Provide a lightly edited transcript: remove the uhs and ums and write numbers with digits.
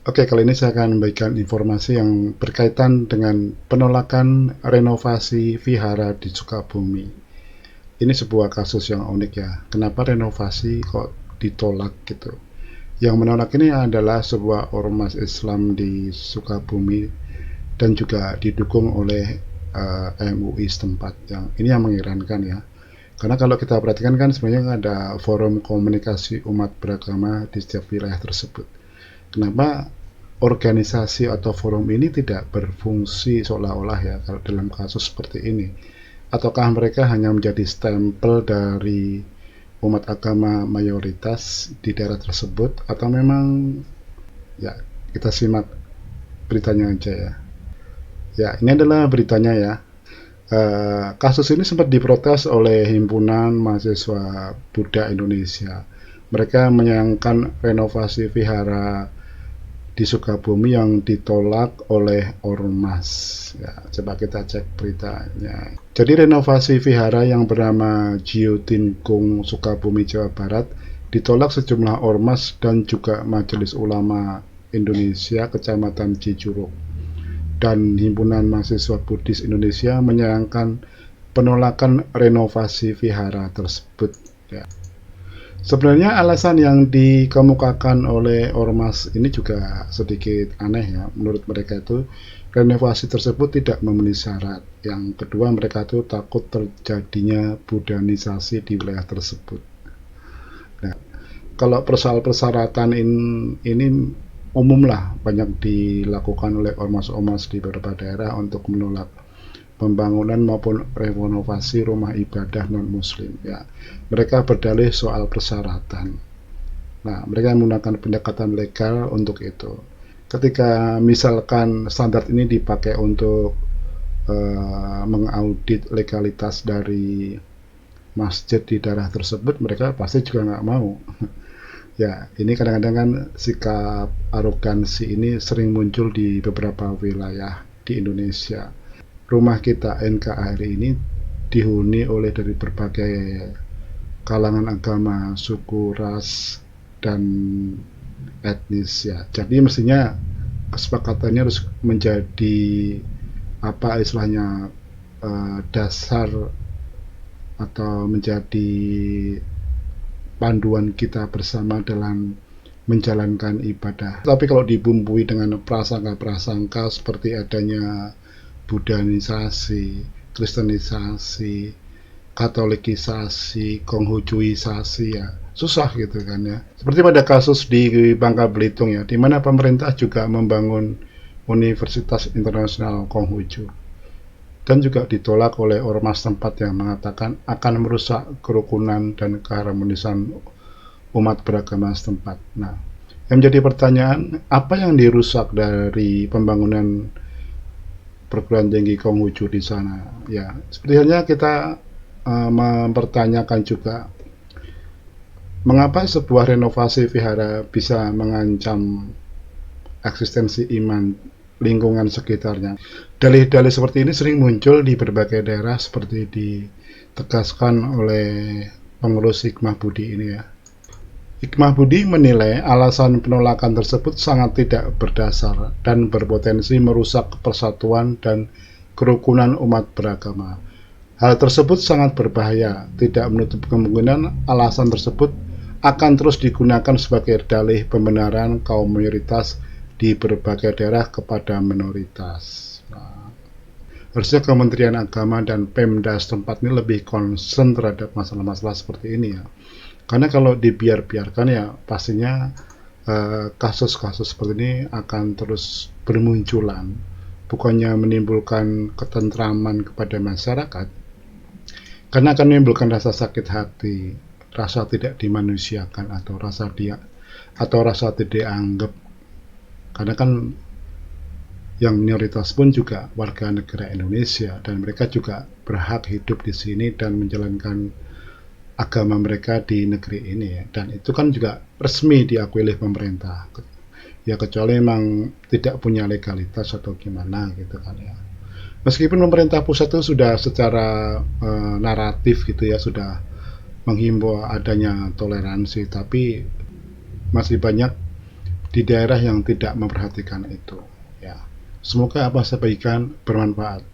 Oke, kali ini saya akan memberikan informasi yang berkaitan dengan penolakan renovasi vihara di Sukabumi. Ini sebuah kasus yang unik ya. Kenapa renovasi kok ditolak gitu? Yang menolak ini adalah sebuah ormas Islam di Sukabumi dan juga didukung oleh MUI setempat. Yang ini yang mengerankan ya. Karena kalau kita perhatikan kan sebenarnya ada forum komunikasi umat beragama di setiap wilayah tersebut. Kenapa organisasi atau forum ini tidak berfungsi seolah-olah ya kalau dalam kasus seperti ini? Ataukah mereka hanya menjadi stempel dari umat agama mayoritas di daerah tersebut, atau memang ya, kita simak beritanya aja ya. Ya, ini adalah beritanya ya. Kasus ini sempat diprotes oleh Himpunan Mahasiswa Buddha Indonesia. Mereka menyayangkan renovasi vihara di Sukabumi yang ditolak oleh ormas. Ya, coba kita cek beritanya. Jadi renovasi vihara yang bernama Jiu Tinkung Sukabumi Jawa Barat ditolak sejumlah ormas dan juga Majelis Ulama Indonesia Kecamatan Cijuruk, dan Himpunan Mahasiswa Buddhis Indonesia menyayangkan penolakan renovasi vihara tersebut. Ya. Sebenarnya alasan yang dikemukakan oleh ormas ini juga sedikit aneh ya. Menurut mereka itu renovasi tersebut tidak memenuhi syarat. Yang kedua, mereka itu takut terjadinya budanisasi di wilayah tersebut. Nah, kalau persyaratan ini umum lah, banyak dilakukan oleh ormas-ormas di beberapa daerah untuk menolak pembangunan maupun renovasi rumah ibadah non-muslim ya. Mereka berdalih soal persyaratan. Nah, mereka menggunakan pendekatan legal untuk itu. Ketika misalkan standar ini dipakai untuk mengaudit legalitas dari masjid di daerah tersebut, mereka pasti juga nggak mau. Ya, ini kadang-kadang kan sikap arogansi ini sering muncul di beberapa wilayah di Indonesia. Rumah kita NKRI ini dihuni oleh dari berbagai kalangan agama, suku, ras, dan etnis ya. Jadi mestinya kesepakatannya harus menjadi apa istilahnya, dasar atau menjadi panduan kita bersama dalam menjalankan ibadah. Tapi kalau dibumbui dengan prasangka-prasangka seperti adanya budanisasi, kristenisasi, katolikisasi, konghucuisasi ya, susah gitu kan ya. Seperti pada kasus di Bangka Belitung ya, di mana pemerintah juga membangun Universitas Internasional Konghucu, dan juga ditolak oleh ormas tempat yang mengatakan akan merusak kerukunan dan keharmonisan umat beragama setempat. Nah, yang menjadi pertanyaan, apa yang dirusak dari pembangunan perguruan tinggi Konghucu di sana? Ya, seperti halnya kita mempertanyakan juga mengapa sebuah renovasi vihara bisa mengancam eksistensi iman lingkungan sekitarnya. Dalih-dalih seperti ini sering muncul di berbagai daerah seperti ditegaskan oleh pengurus Hikmah Budi ini ya. Hikmah Budi menilai alasan penolakan tersebut sangat tidak berdasar dan berpotensi merusak persatuan dan kerukunan umat beragama. Hal tersebut sangat berbahaya, tidak menutup kemungkinan alasan tersebut akan terus digunakan sebagai dalih pembenaran kaum mayoritas di berbagai daerah kepada minoritas. Nah, harusnya Kementerian Agama dan Pemda setempat ini lebih concern terhadap masalah-masalah seperti ini ya. Karena kalau dibiarkan ya pastinya kasus-kasus seperti ini akan terus bermunculan. Bukannya menimbulkan ketentraman kepada masyarakat, karena akan menimbulkan rasa sakit hati, rasa tidak dimanusiakan, atau rasa tidak anggap. Karena kan yang minoritas pun juga warga negara Indonesia, dan mereka juga berhak hidup di sini dan menjalankan agama mereka di negeri ini ya. Dan itu kan juga resmi diakui oleh pemerintah ya, kecuali memang tidak punya legalitas atau gimana gitu kan ya. Meskipun pemerintah pusat itu sudah secara naratif gitu ya, sudah menghimbau adanya toleransi, tapi masih banyak di daerah yang tidak memperhatikan itu. Ya, semoga apa saya bagikan bermanfaat.